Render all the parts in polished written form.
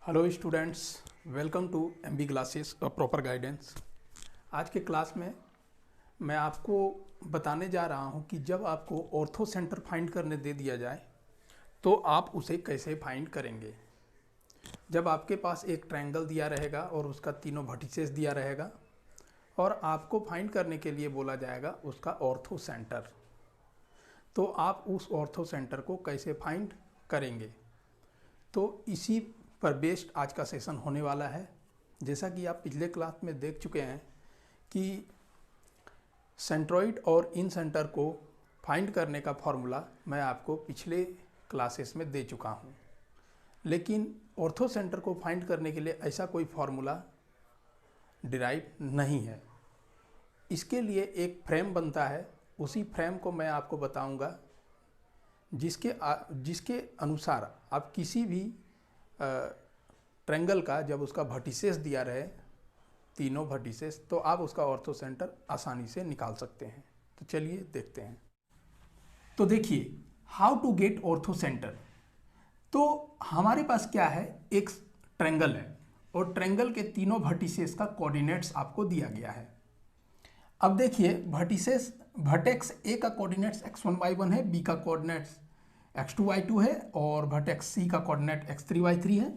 Hello students, welcome to MB classes proper guidance. आज के class में मैं आपको बताने जा रहा हूं कि जब आपको ऑर्थो सेंटर फाइंड करने दे दिया जाए तो आप उसे कैसे फाइंड करेंगे। जब आपके पास एक ट्रायंगल दिया रहेगा और उसका तीनों वर्टिसेस दिया रहेगा और आपको फाइंड करने के लिए बोला जाएगा उसका ऑर्थो सेंटर, तो आप उस ऑर्थो सेंटर को कैसे फाइंड करेंगे। तो इसी पर बेस्ड आज का सेशन होने वाला है। जैसा कि आप पिछले क्लास में देख चुके हैं कि सेंट्रॉइड और इन सेंटर को फाइंड करने का फॉर्मूला मैं आपको पिछले क्लासेस में दे चुका हूं, लेकिन ऑर्थो सेंटर को फाइंड करने के लिए ऐसा कोई फॉर्मूला डिराइव नहीं है। इसके लिए एक फ्रेम बनता है, उसी फ्रेम को मैं आपको बताऊंगा जिसके अनुसार आप किसी भी ट्रायंगल का जब उसका वर्टिसेस दिया रहे, तीनों वर्टिसेस, तो आप उसका ऑर्थो सेंटर आसानी से निकाल सकते हैं। तो चलिए देखते हैं। तो देखिए, how to get orthocentre. तो हमारे पास क्या है, एक ट्रायंगल है और ट्रायंगल के तीनों वर्टिसेस का कोऑर्डिनेट्स आपको दिया गया है। अब देखिए, वर्टेक्स ए का कोऑर्डिनेट्स x1 y1 है, बी का कोऑर्डिनेट्स x2 y2 है और वर्टेक्स सी का कोऑर्डिनेट x3 y3 है।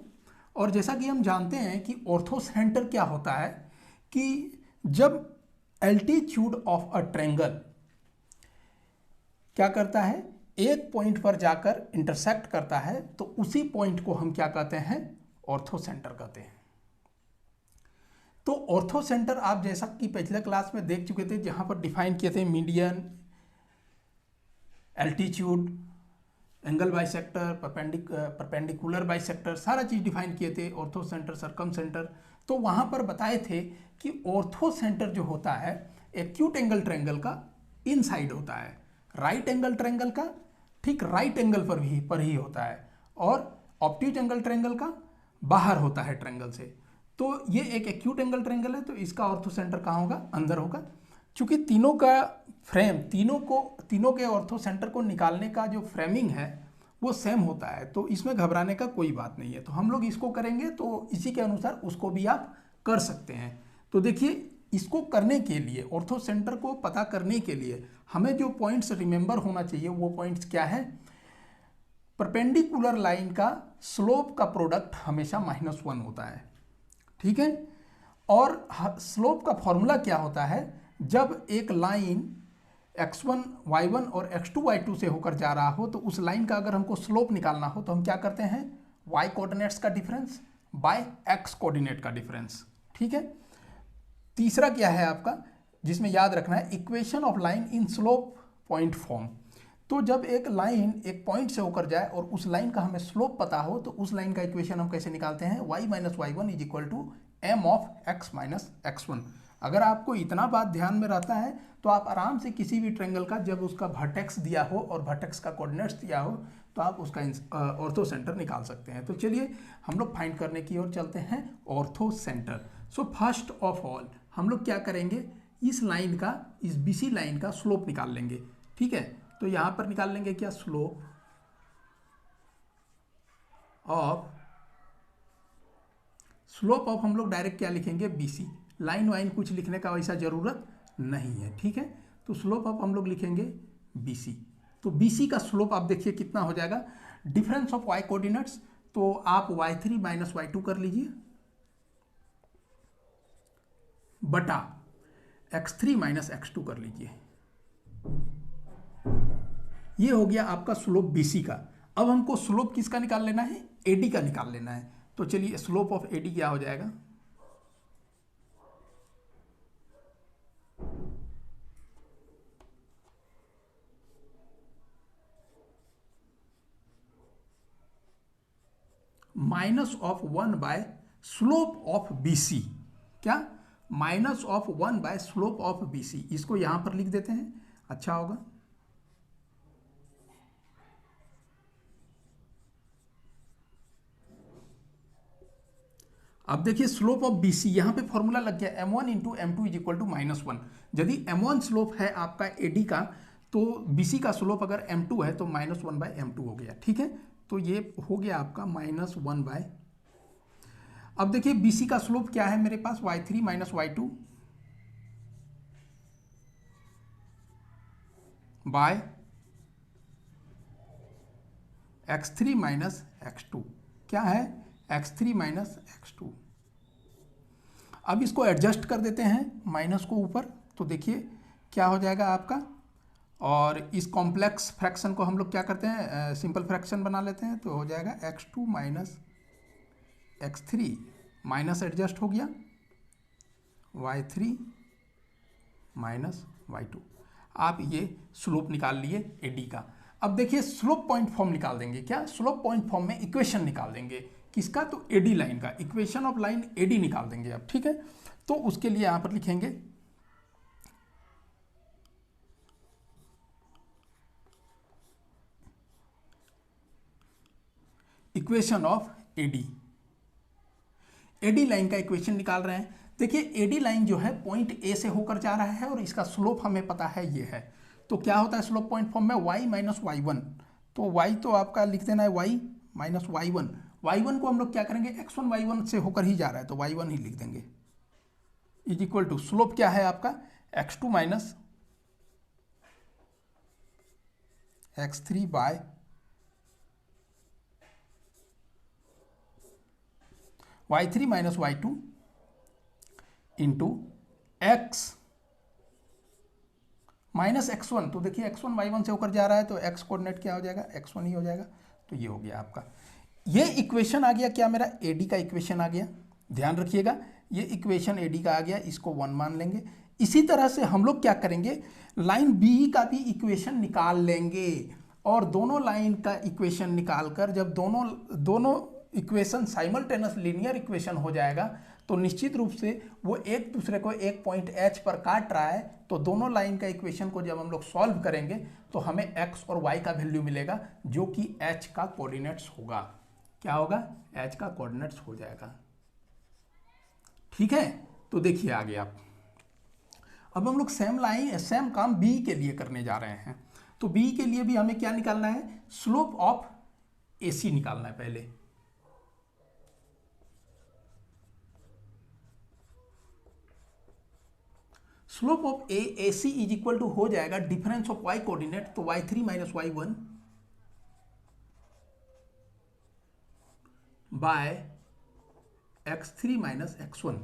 और जैसा कि हम जानते हैं कि ऑर्थो सेंटर क्या होता है कि जब एल्टीट्यूड ऑफ अ ट्रायंगल क्या करता है, एक पॉइंट पर जाकर इंटरसेक्ट करता है, तो उसी पॉइंट को हम क्या कहते हैं, ऑर्थो सेंटर कहते हैं। तो ऑर्थो सेंटर आप जैसा कि पिछले क्लास में देख चुके थे, जहां पर डिफाइन किए थे median, altitude, angle bisector, perpendicular bisector, सारा चीज डिफाइन किए थे, ऑर्थो सेंटर, सरकम सेंटर। तो वहां पर बताए थे कि ऑर्थो सेंटर जो होता है एक्यूट एंगल ट्रायंगल का इनसाइड होता है, राइट एंगल ट्रायंगल का ठीक राइट एंगल पर ही होता है, और ऑब्ट्यूज एंगल ट्रायंगल का बाहर होता है ट्रायंगल से। तो ये एक एक्यूट एंगल ट्रायंगल है, तो इसका ऑर्थो सेंटर कहाँ होगा, अंदर होगा। चूंकि तीनों का फ्रेम, तीनों के ऑर्थो सेंटर को निकालने का जो फ्रेमिंग है वो सेम होता है, तो इसमें घबराने का कोई बात नहीं है। तो हम लोग इसको करेंगे तो इसी के अनुसार उसको भी आप कर सकते हैं। तो देखिए, इसको करने के लिए, ऑर्थो सेंटर को पता करने के लिए हमें जो पॉइंट्स रिमेंबर होना चाहिए वो पॉइंट्स क्या है, परपेंडिकुलर लाइन का स्लोप का प्रोडक्ट हमेशा -1 होता है, ठीक है। और स्लोप का फॉर्मूला क्या होता है, जब एक लाइन x1 y1 और x2 y2 से होकर जा रहा हो, तो उस लाइन का अगर हमको स्लोप निकालना हो तो हम क्या करते हैं, y कोऑर्डिनेट्स का डिफरेंस बाय x कोऑर्डिनेट का डिफरेंस, ठीक है। तीसरा क्या है आपका, जिसमें याद रखना है, equation of line in slope point form. तो जब एक लाइन एक पॉइंट से होकर जाए और उस लाइन का हमें स्लोप पता हो, तो उस लाइन का इक्वेशन हम कैसे निकालते हैं, y minus y1 is equal to m of x minus x1। अगर आपको इतना बात ध्यान में रहता है तो आप आराम से किसी भी ट्रायंगल का जब उसका वर्टेक्स दिया हो और वर्टेक्स का कोऑर्डिनेट्स दिया हो तो आप उसका ऑर्थो सेंटर निकाल सकते हैं। तो चलिए हम लोग फाइंड करने की ओर चलते हैं, ortho centre. So first of all हम लोग क्या करेंगे, इस लाइन का, इस बीसी लाइन का स्लोप निकाल लेंगे, ठीक है। तो यहां पर निकाल लेंगे क्या, स्लोप ऑफ हम लोग डायरेक्ट क्या लिखेंगे, बीसी। लाइन वाइन कुछ लिखने का वैसा जरूरत नहीं है, ठीक है। तो स्लोप ऑफ हम लोग लिखेंगे बीसी। तो बीसी का स्लोप आप देखिए कितना हो जाएगा, डिफरेंस ऑफ वाई कोऑर्डिनेट्स, तो आप y3 माइनस y2 कर लीजिए बटा x3 माइनस x2 कर लीजिए। ये हो गया आपका स्लोप बीसी का। अब हमको स्लोप किसका निकाल लेना है, एडी का निकाल लेना है। तो चलिए, स्लोप ऑफ एडी क्या हो जाएगा, -1 बाय स्लोप ऑफ बीसी। क्या, -1 बाय स्लोप ऑफ बीसी। इसको यहां पर लिख देते हैं, अच्छा होगा। अब देखिए, स्लोप ऑफ बीसी, यहां पे फॉर्मूला लग गया, m1 into m2 is equal to -1। यदि m1 स्लोप है आपका एडी का, तो बीसी का स्लोप अगर m2 है तो -1 बाय m2 हो गया, ठीक है। तो ये हो गया आपका -1 बाय अब देखिए BC का स्लोप क्या है मेरे पास, y3 minus y2 bye x3 minus x2, क्या है x3 माइनस x2। अब इसको एडजस्ट कर देते हैं माइनस को ऊपर, तो देखिए क्या हो जाएगा आपका, और इस कॉम्प्लेक्स फ्रैक्शन को हम लोग क्या करते हैं, सिंपल फ्रैक्शन बना लेते हैं, तो हो जाएगा x2 minus x3 minus adjust हो गया y3 माइनस y2। आप ये स्लोप निकाल लिए AD का। अब देखिए स्लोप पॉइंट फॉर्म निकाल देंगे, क्या स्लोप पॉइंट फॉर्म में इक्वेशन निकाल देंगे, किसका, तो AD लाइन का, इक्वेशन ऑफ लाइन AD निकाल देंगे अब, ठीक है। तो उसके लिए यहां पर लिखेंगे इक्वेशन ऑफ AD लाइन का इक्वेशन निकाल रहे हैं। देखिए AD लाइन जो है पॉइंट A से होकर जा रहा है और इसका स्लोप हमें पता है ये है, तो क्या होता है स्लोप पॉइंट फॉर्म में y माइनस y1, तो y तो आपका लिख देना है y माइनस y1, y1 को हम लोग क्या करेंगे, x1 y1 से होकर ही जा रहा है तो y1 ही लिख देंगे, इज इक्वल टू स्लोप क्या है आपका x2 minus x3 by y3 minus y2 into x minus x1, तो देखिए x1 y1 से होकर जा रहा है तो x कोऑर्डिनेट क्या हो जाएगा, x1 ही हो जाएगा, तो ये हो गया आपका। ये इक्वेशन आ गया क्या मेरा, AD का इक्वेशन आ गया, ध्यान रखिएगा ये इक्वेशन AD का आ गया, इसको 1 मान लेंगे। इसी तरह से हम लोग क्या करेंगे, लाइन BE का भी इक्वेशन निकाल लेंगे, और दोनों लाइन का इक्वेशन निकालकर जब दोनों इक्वेशन साइमल्टेनियस लीनियर इक्वेशन हो जाएगा तो निश्चित रूप से वो एक दूसरे को एक पॉइंट H पर काट रहा है, तो दोनों लाइन का इक्वेशन को जब हम लोग सॉल्व करेंगे तो हमें x और y का वैल्यू मिलेगा जो कि H का कोऑर्डिनेट्स होगा, क्या होगा, H का कोऑर्डिनेट्स हो जाएगा, ठीक है। तो देखिए आगे आप, अब हम लोग सेम काम B के लिए करने जा रहे हैं, तो B के लिए भी हमें क्या निकालना है, स्लोप ऑफ AC निकालना है पहले। Slope of AC is equal to हो जाएगा डिफरेंस ऑफ y कोऑर्डिनेट, तो y3 minus y1 bye x3 minus x1।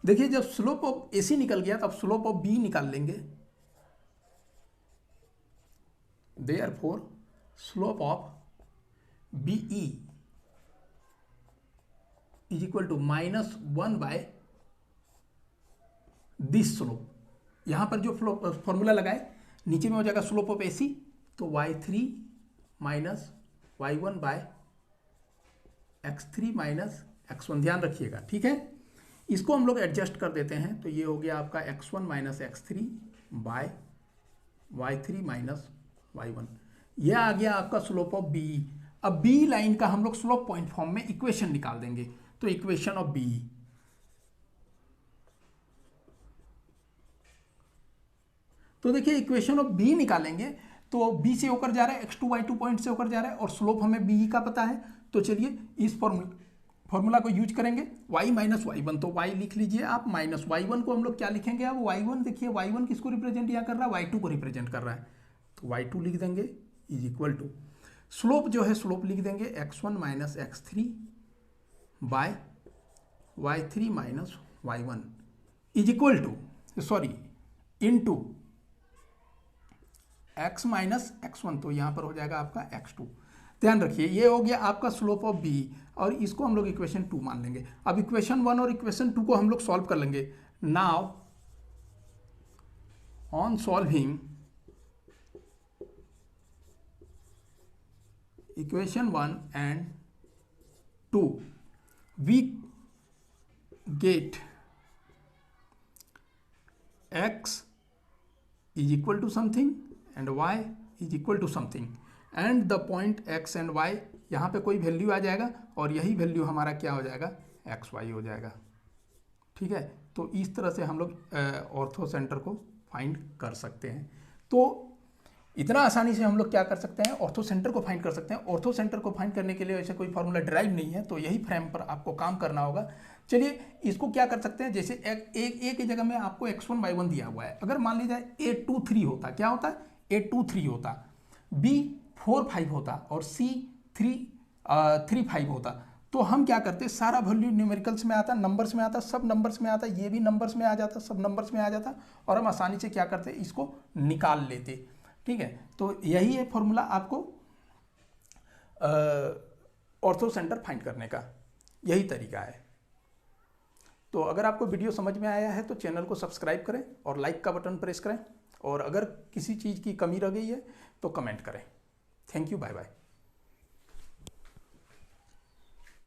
देखिए जब स्लोप ऑफ AC निकल गया तब स्लोप ऑफ B निकाल लेंगे, therefore slope of BE is equal to -1 by this slope. यहां पर जो फॉर्मूला लगाए नीचे में हो जाएगा स्लोप ऑफ AC, तो y3 minus y1 bye x3 minus x1, ध्यान रखिएगा, ठीक है। इसको हम लोग एडजस्ट कर देते हैं, तो ये हो गया आपका x1 minus x3 by y3 minus y1, यह आ गया आपका स्लोप ऑफ BE। अब BE लाइन का हम लोग स्लोप पॉइंट फॉर्म में इक्वेशन निकाल देंगे, तो इक्वेशन ऑफ BE, तो देखिए इक्वेशन ऑफ B निकालेंगे, तो B से होकर जा रहा है, x2 y2 पॉइंट से होकर जा रहा है, और स्लोप हमें BE का पता है, तो चलिए इस फॉर्मूला को यूज करेंगे, y माइनस y1, तो y लिख लीजिए आप, माइनस y1 को हम लोग क्या लिखेंगे, अब y1 देखिए y1 किसको रिप्रेजेंट यहाँ कर रहा है, y2 को रिप्रेजेंट कर रहा है, तो y2 लिख देंगे इज इक्वल टू स्लोप जो है स्लोप लिख देंगे x1 minus x3 by y3 minus y1 is equal to sorry into x minus x1, तो यहां पर हो जाएगा आपका x2। ध्यान रखिए ये हो गया आपका स्लोप ऑफ BE, और इसको हम लोग इक्वेशन 2 मान लेंगे। अब इक्वेशन 1 और इक्वेशन 2 को हम लोग सॉल्व कर लेंगे। Now on solving equation 1 and 2 we get x is equal to something and y is equal to something and the point x and y, यहाँ पे कोई वैल्यू आ जाएगा और यही वैल्यू हमारा क्या हो जाएगा, एक्स वाई हो जाएगा, ठीक है। तो इस तरह से हम लोग ऑर्थो सेंटर को फाइंड कर सकते हैं। तो इतना आसानी से हम लोग क्या कर सकते हैं, ऑर्थो सेंटर को फाइंड कर सकते हैं। ऑर्थो सेंटर को फाइंड करने के लिए ऐसे कोई फॉर्मूला ड्राइव नहीं है, तो यही फ्रेम पर आपको काम करना होगा। चलिए इसको क्या कर सकते हैं, जैसे एक की जगह में आपको x1y1 दिया हुआ है, अगर मान लीजिए a23 होता, क्या होता है a23 होता, b 4 5 होता और c 3 5 होता, तो हम क्या करते, सारा वैल्यू न्यूमेरिकल्स में आता, नंबर्स में आता, सब नंबर्स में आता, ये भी नंबर्स में आ जाता, सब नंबर्स में आ जाता, और हम आसानी से क्या करते, इसको निकाल लेते। ठीक है, तो यही है फॉर्मूला आपको ऑर्थो सेंटर फाइंड करने का, यही तरीका है। तो अगर आपको वीडियो समझ में आया है तो चैनल को सब्सक्राइब करें और लाइक का बटन प्रेस करें, और अगर किसी चीज़ की कमी रह गई है तो कमेंट करें। Thank you, bye bye.